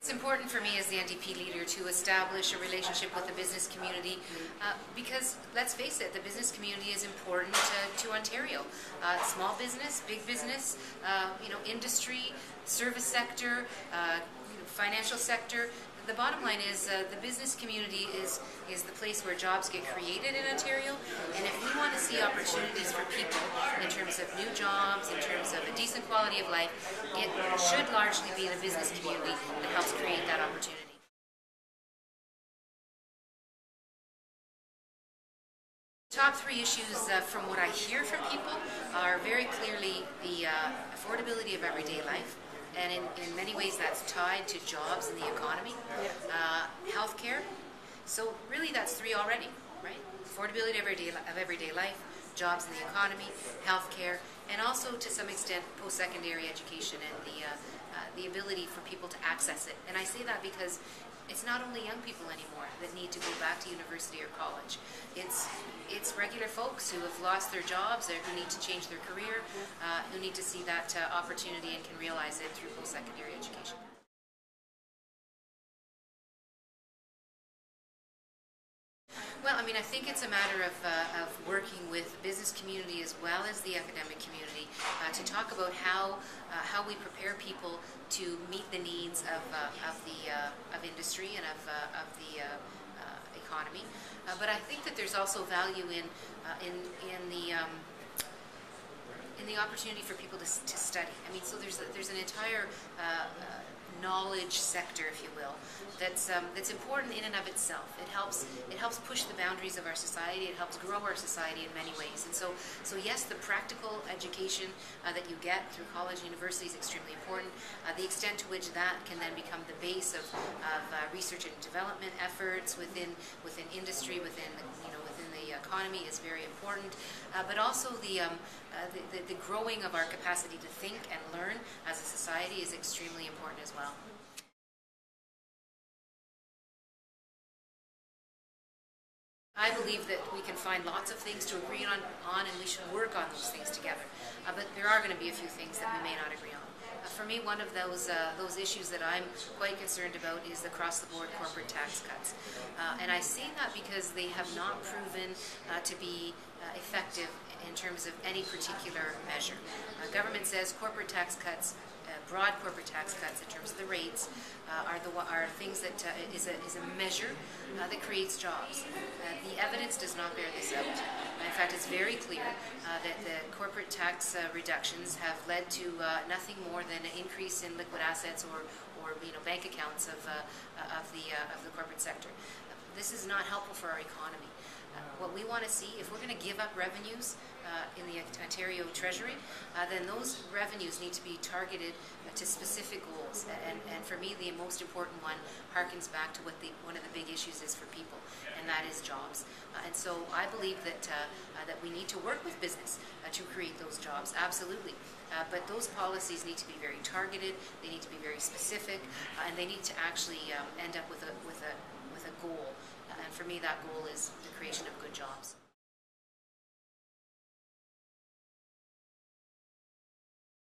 It's important for me as the NDP leader to establish a relationship with the business community because, let's face it, the business community is important to Ontario. Small business, big business, industry, service sector, financial sector. The bottom line is the business community is the place where jobs get created in Ontario, and if we want to see opportunities for people in terms of new jobs, in terms of a decent quality of life, it should largely be the business community that helps create that opportunity. Top three issues from what I hear from people are very clearly the affordability of everyday life, and in many ways that's tied to jobs and the economy. Healthcare, so really that's three already, right? Affordability of everyday life, jobs in the economy, healthcare, and also to some extent post-secondary education and the ability for people to access it. And I say that because it's not only young people anymore that need to go back to university or college. It's regular folks who have lost their jobs, or who need to change their career, who need to see that opportunity and can realize it through post-secondary education. Well, I mean, I think it's a matter of working with the business community as well as the academic community to talk about how we prepare people to meet the needs of industry and of the economy. But I think that there's also value in the opportunity for people to study. I mean, so there's an entire knowledge sector, if you will, that's important in and of itself. It helps push the boundaries of our society. It helps grow our society in many ways. And so yes, the practical education that you get through college and university is extremely important. The extent to which that can then become the base of research and development efforts within industry, within the economy is very important. But also the growing of our capacity to think and learn as a society is extremely important as well. I believe that we can find lots of things to agree on and we should work on those things together. But there are going to be a few things that we may not agree on. For me, one of those issues that I'm quite concerned about is the across-the-board corporate tax cuts. And I say that because they have not proven to be effective in terms of any particular measure. Government says corporate tax cuts, broad corporate tax cuts in terms of the rates, are things that is a measure that creates jobs. The evidence does not bear this out. In fact, it's very clear that the corporate tax reductions have led to nothing more than an increase in liquid assets or bank accounts of the corporate sector. This is not helpful for our economy. What we want to see, if we're going to give up revenues in the Ontario Treasury, then those revenues need to be targeted to specific goals. And for me, the most important one harkens back to what one of the big issues is for people, and that is jobs. And so I believe that we need to work with business to create those jobs, absolutely. But those policies need to be very targeted, they need to be very specific, and they need to actually end up with a goal. And for me, that goal is the creation of good jobs.